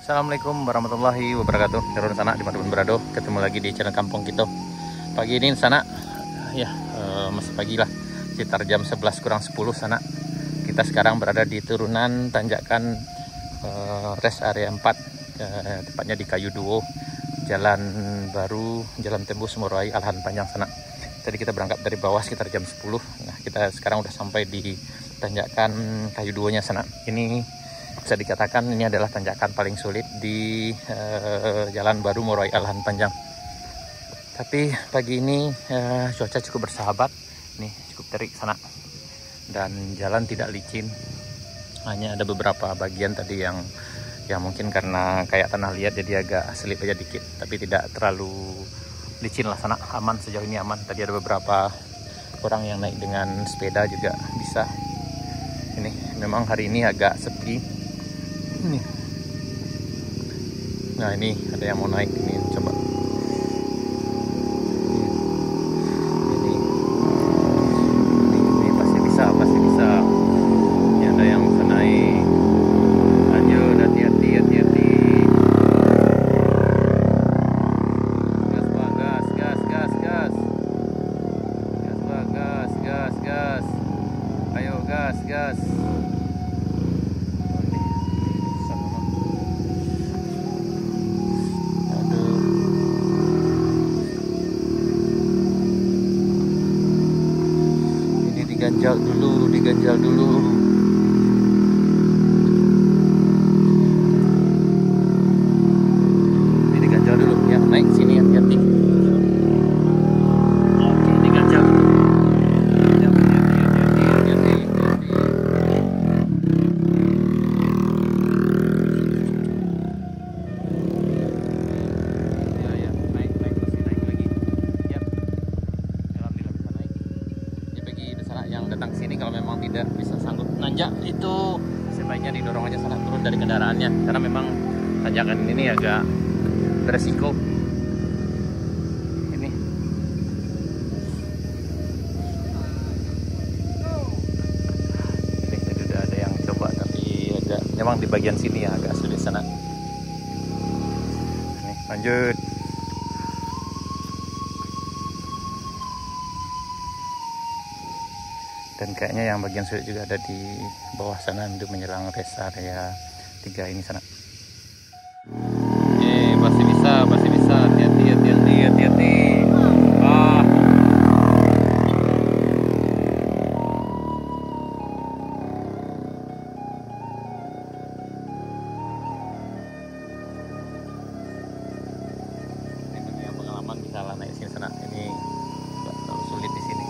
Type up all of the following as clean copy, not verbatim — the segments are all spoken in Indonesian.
Assalamualaikum warahmatullahi wabarakatuh. Darun sana teman-teman berado, ketemu lagi di channel Kampung Kita. Pagi ini sana ya masih pagi lah, sekitar jam 11 kurang 10 sana. Kita sekarang berada di turunan tanjakan rest area 4, tepatnya di Kayu Duo, Jalan Baru, Jalan Tembus Murai Alhan Panjang sana. Tadi kita berangkat dari bawah sekitar jam 10. Nah, kita sekarang udah sampai di tanjakan Kayu Duonya sana. Ini bisa dikatakan ini adalah tanjakan paling sulit di Jalan Baru Murai Alhan Panjang. Tapi pagi ini cuaca cukup bersahabat, nih cukup terik sana, dan jalan tidak licin. Hanya ada beberapa bagian tadi yang mungkin karena kayak tanah liat jadi agak selip aja dikit, tapi tidak terlalu licin lah sana. Aman, sejauh ini aman. Tadi ada beberapa orang yang naik dengan sepeda juga bisa. Ini memang hari ini agak sepi. Nah, ini ada yang mau naik, ini coba. Ini pasti bisa. Ini ada yang bisa naik. Lanjut, hati-hati. Gas, Pak, gas. Gas, Pak, gas. Ayo, gas. Diganjal dulu. Ini diganjal dulu ya, naik sini hati-hati. Oke, diganjal dulu. Ya, hati-hati. Ya, naik masih naik lagi. Ya. Alhamdulillah bisa naik. Ya, bagi pesanan yang datang sini kalau memang tidak bisa sanggup nanjak, itu sebaiknya didorong aja sana turun dari kendaraannya, karena memang tanjakan ini agak beresiko. Ini udah ada yang coba, tapi agak memang di bagian sini ya agak sulit sana. Nih, lanjut. Dan kayaknya yang bagian sulit juga ada di bawah sana untuk menjelang rest area 3 ini sana. Masih bisa. Hati-hati. Ini bagi yang pengalaman bisa lah naik sini sana. Ini nggak terlalu sulit di sini.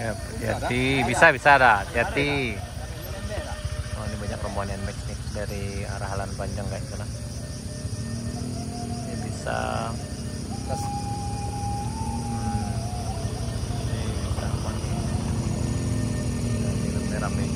Ya, hati-hati, bisa dah, hati-hati. Oh, ini banyak rombongan NMAX nih dari arah Alhan Panjang kayak sana. Ini bisa. Ini bisa aman. Ini rame.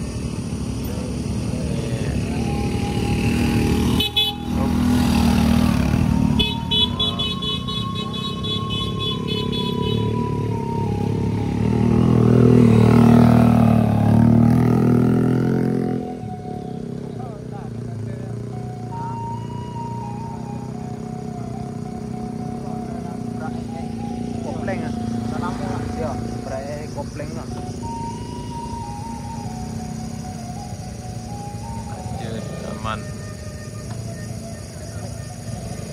Aman.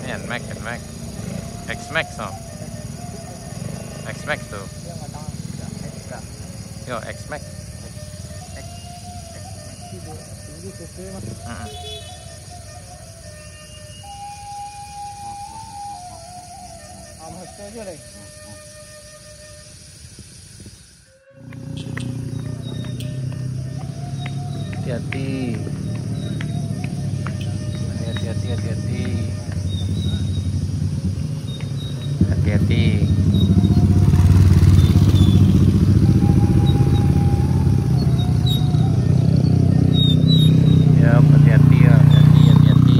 Ini NMAX. X-Max no? X-Max tuh. Yo, X-Max. hati-hati. Hati-hati, hati-hati. Hati-hati. Ya, hati-hati ya, hati-hati.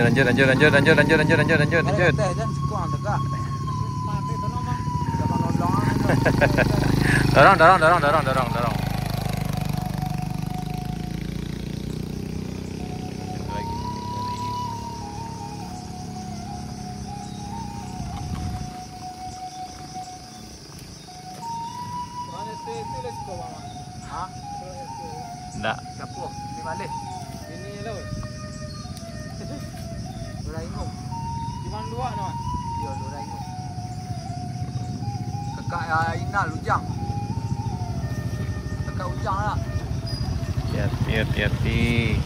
Lanjut. Dorong. Enggak. Dapur, ni balik. Ini lah. Doraemon. Cuma dua no. Ya, Doraemon. Kakak Ina Lujang. Kakak Ujang lah. Hati-hati.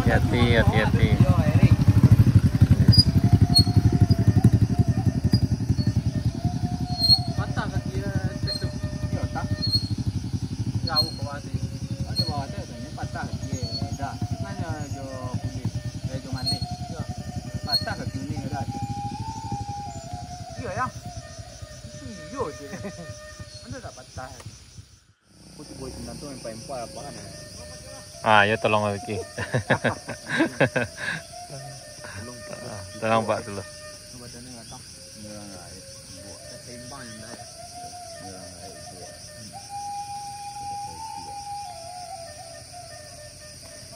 Hati-hati. Patah kaki trek tu. Ya, tak. Jauh ke bawah tu. Ada bawah tu ni patah kaki dah. Mana jo kulit. Jo mandi. Ya. Patah kaki ni dah. Ya yang. Yo je. Mana tak patah. Putih boy tentang tu empat apa kan. Ah, ya tolong lagi. Tolong Pak dulu. Badannya enggak tahu. Nyerang air. Buat seimbang yang dah. Nyerang air buat.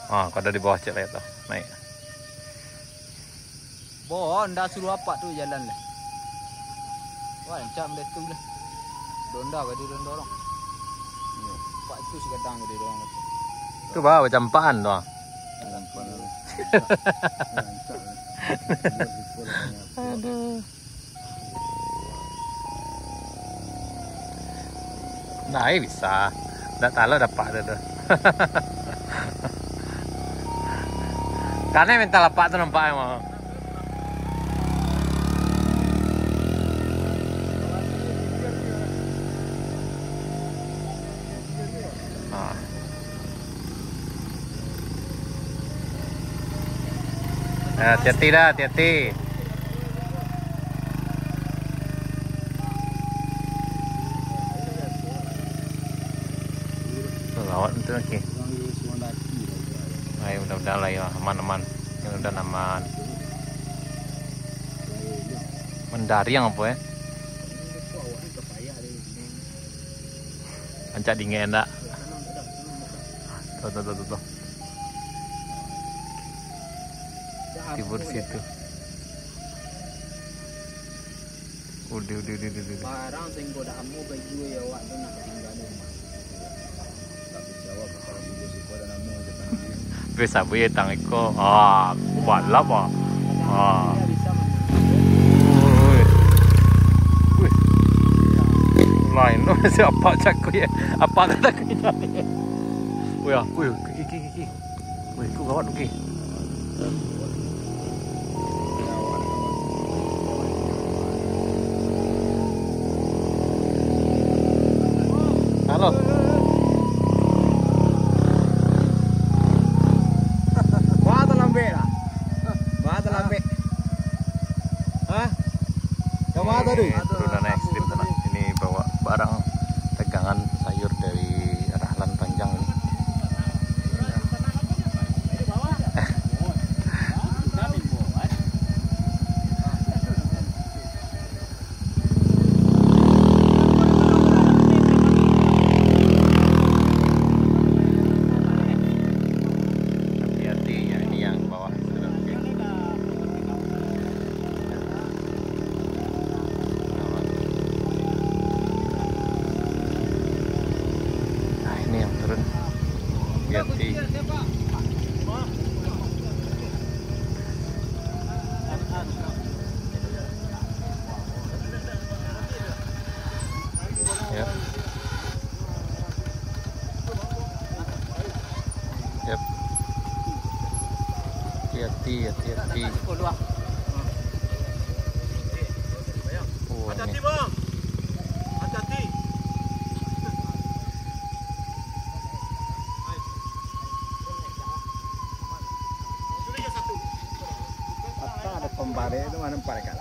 Ah, kau ada di bawah cek lah tu. Naik. Boh, ndak suruh apa tu jalan lah. Wah, encam dah tu lah. Donda ke dia dorong. Ya, pak itu sekadang dia dorong. Tu bawa campaan tu. Aduh. Nah, bisa. Tak tahu dapat tu. Karena minta lapak tu nampak emang. Hati-hati dah, hati-hati. Lawat itu lagi. Ayo mudah-mudahan lah ya, aman-aman. Yang udah aman. Mendari yang apa ya? Ancak dingin enggak? Tuh. Tibur situ. Udah. Barang sehingga dah amu baju ya awak tu nak tinggal di rumah. Tapi jawab kalau dia suka dan amu depan dia. Bisa buat tang iko. Ah, balap ah. Ah. Lain tu siapa cakap ya? Apa kata kita ni? Kiki. Ku gawat okey. Halo. Bawa lambe lah. Bawa lambe. Hah? Kamu ada tu? Udah naik ekstrim sana. Ini bawa barang dagangan sayur dari Rahlan Panjang ini. hati-hati. Oh, Hati-hati ini. bang, hati-hati. Apa ada pembare itu mana mereka?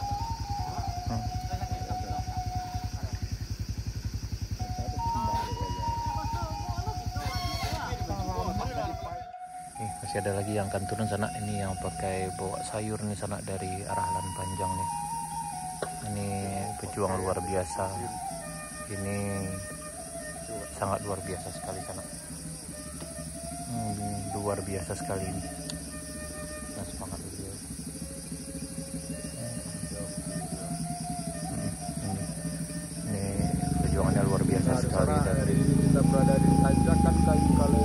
Masih ada lagi yang akan turun sana. Ini yang pakai bawa sayur nih sana dari arah Lan Panjang nih. Ini pejuang luar biasa. Ini sangat luar biasa sekali sana. Luar biasa sekali ini. Nah, semangat dulu. Ini perjuangannya luar biasa sekali dari kita berada di tanjakan kayu kali.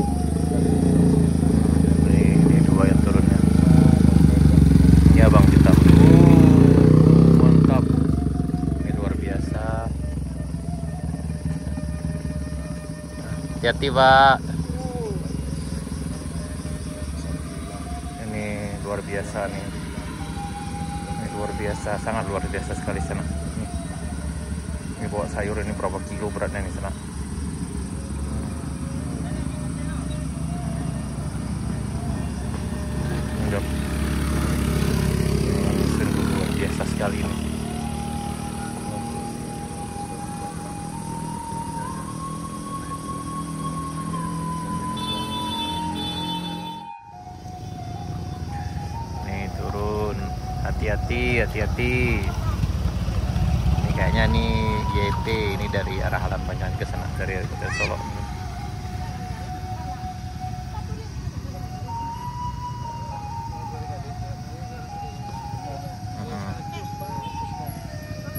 Ini dua yang turunnya. Ya bang kita. Mantap. Ini luar biasa. Hati-hati pak. Ini luar biasa nih. Ini luar biasa, sangat luar biasa sekali sana. Ini bawa sayur ini berapa kilo beratnya nih sana. Sungguh luar biasa sekali ini. Nih turun, hati-hati. Ini kayaknya nih YP ini dari arah Lan Panjang ke sana dari Solo.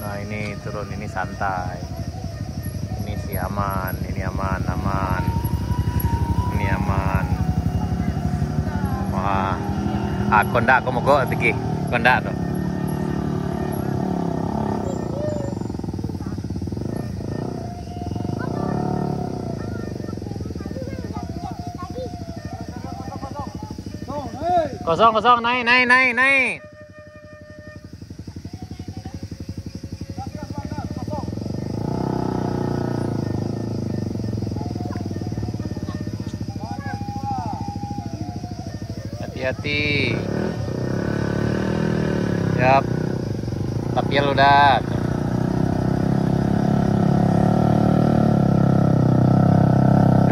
Nah ini turun, ini santai, ini sih aman, ini aman, ini aman. Wah, kondak aku mau go tiki, kondak tuh. Kosong, naik. Hati-hati. Siap. Tapial udah.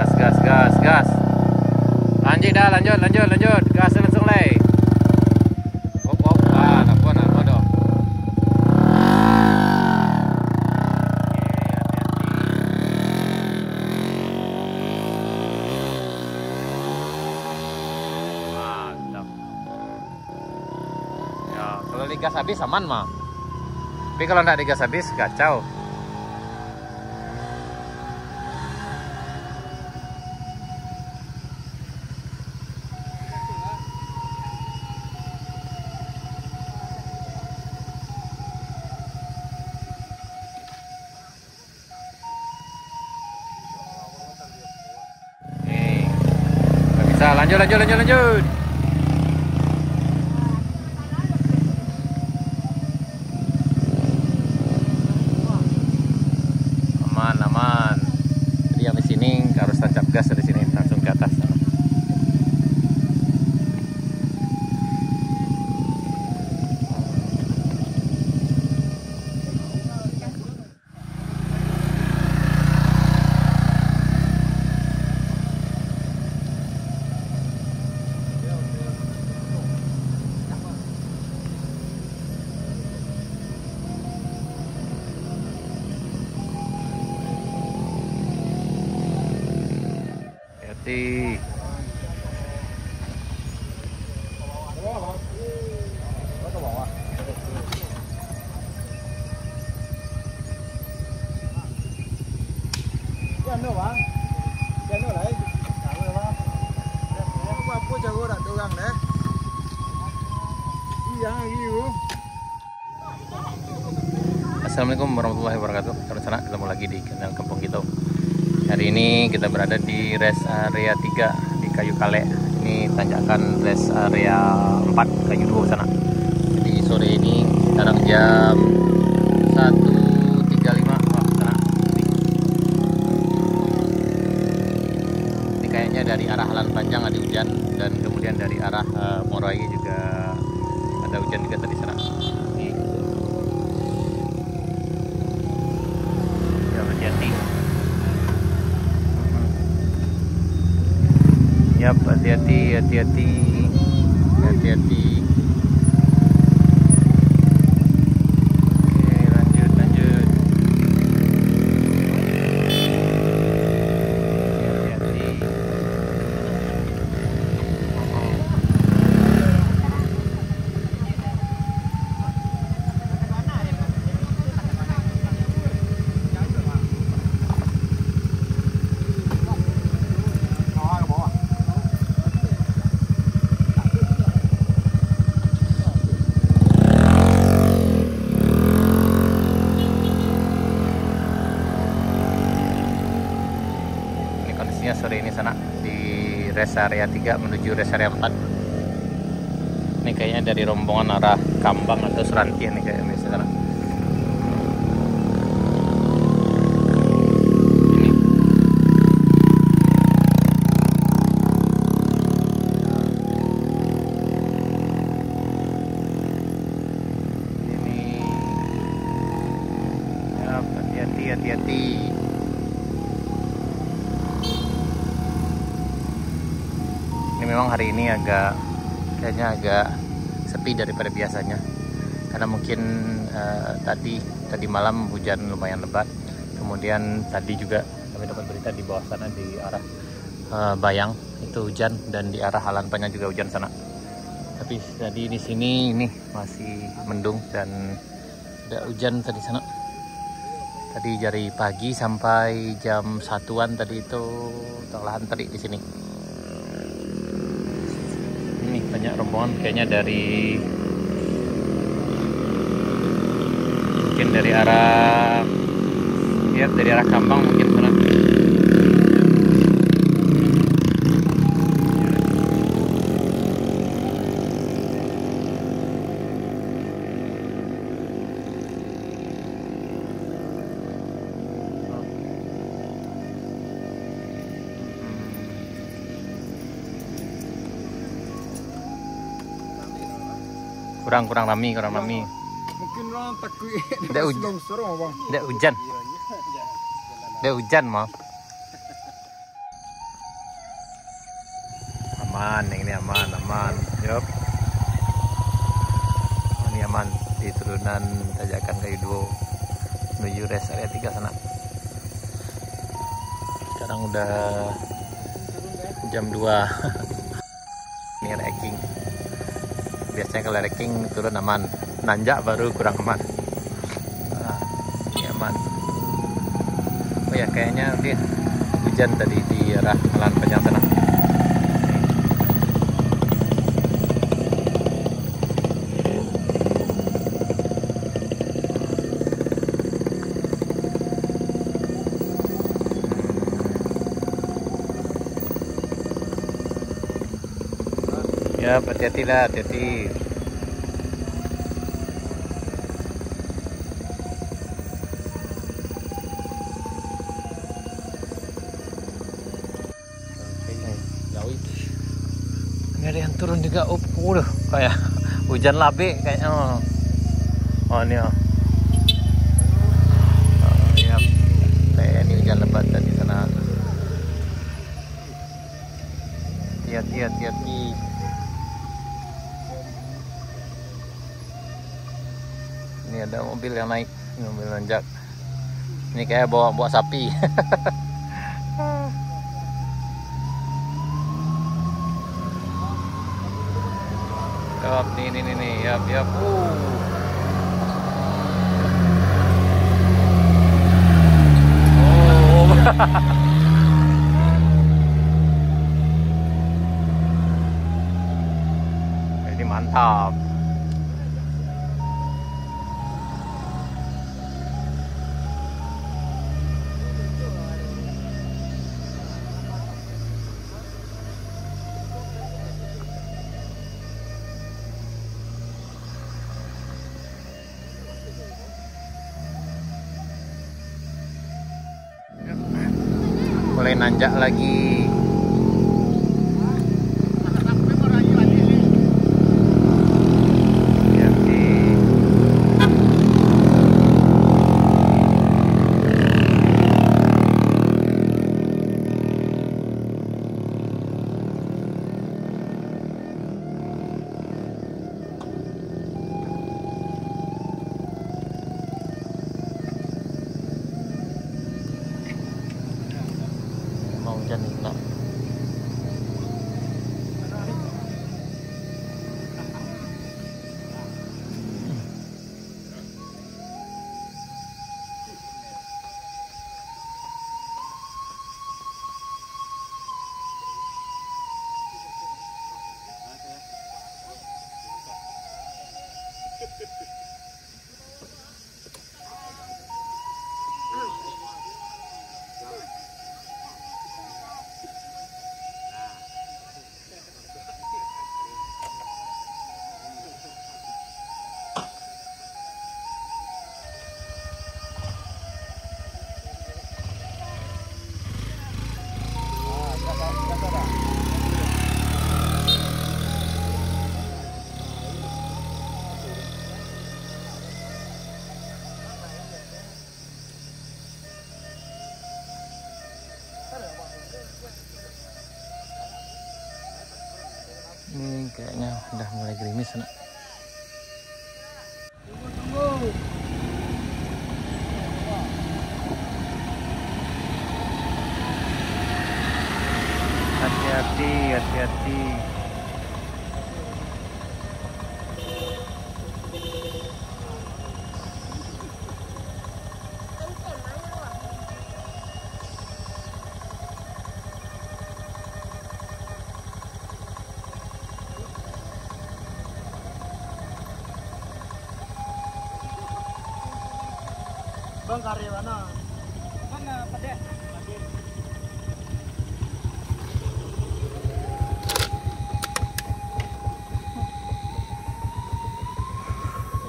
Gas. Lanjut. Gas langsung lay. Hop. Napon dong. Mantap. Ya, kalau digas habis aman mah. Tapi kalau nggak digas habis kacau. Bisa lanjut. Aman. Jadi yang di sini harus tancap gas dari sini langsung ke atas. Hati. Assalamualaikum warahmatullahi wabarakatuh. Teman-teman, ketemu lagi di channel Kampung Kita. Hari ini kita berada di rest area 3 di Kayu Kale. Ini ini tanjakan rest area 4 Kayu Duo sana. Jadi sore ini sekarang jam 1.35 sana. Ini kayaknya dari arah Halan Panjang ada hujan, dan kemudian dari arah Morai juga ada hujan juga tadi sana. Ini. Ya, hati-hati. Yap, hati-hati, hati-hati, hati-hati. Oke, lanjut, lanjut. Hati-hati. Kondisinya sore ini sana di rest area 3 menuju rest area 4. Ini kayaknya dari rombongan arah Kambang atau Seranti nih kayaknya di sana. Ini ya, hati-hati, hati-hati. Ini memang hari ini kayaknya agak sepi daripada biasanya, karena mungkin tadi malam hujan lumayan lebat. Kemudian tadi juga kami dapat berita di bawah sana di arah Bayang itu hujan, dan di arah Halan Panjang juga hujan sana. Tapi tadi di sini ini masih mendung dan tidak hujan tadi sana. Tadi dari pagi sampai jam 1-an tadi itu terlahan terik di sini. Ini banyak rombongan kayaknya mungkin dari arah Kambang mungkin sana. Kurang rami. Mungkin orang takut Ndak hujan. Ndak hujan mau. Aman, ini aman. Yup. Ini aman di turunan tanjakan Kayu Duo menuju rest area 3 sana. Sekarang udah jam 2. Ini ranking. Biasanya kalau ranking turun aman, nanjak baru kurang aman. Ini aman. Oh ya, kayaknya dia hujan tadi di arah Halan Panjang sana. Ya, hati-hati lah, hati-hati. Ini ada yang turun juga. Udah kayak hujan labe kayaknya. Oh ini oh. Ya, kayak ini hujan lebat tadi sana. Hati-hati. Ini ada mobil yang naik, mobil nanjak. Ini kayak bawa sapi. Yap, ini, yap. Ini mantap. mulai nanjak lagi. Mau hujan nih, nak. Ini kayaknya udah mulai gerimis, nak. Tunggu. Hati-hati, hati-hati. Bang karyawana. Mana pedek?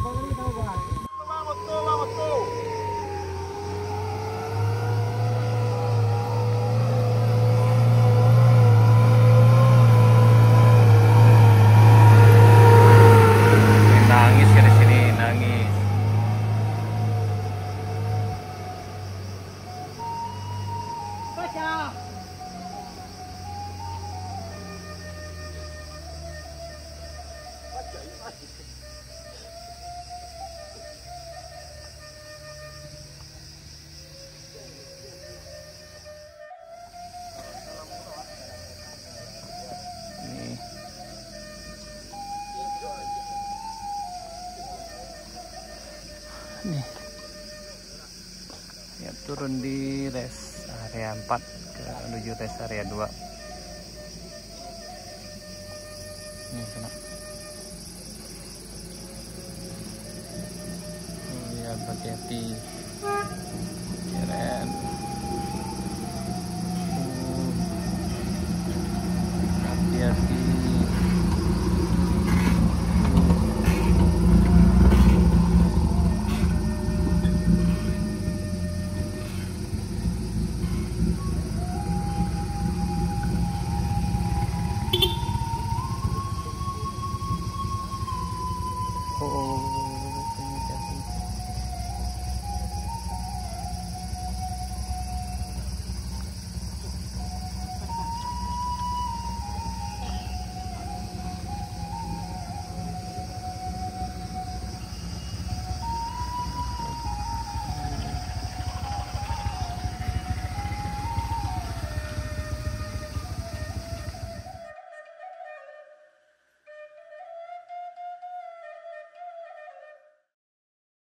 Bang ini tahu bang. Bangun tuh. Nangis ya di sini, nangis. Baca. Nih. Nih. Ya, turun di res area 4 ke menuju res area 2. Ini sana. Ya, hati-hati. Keren.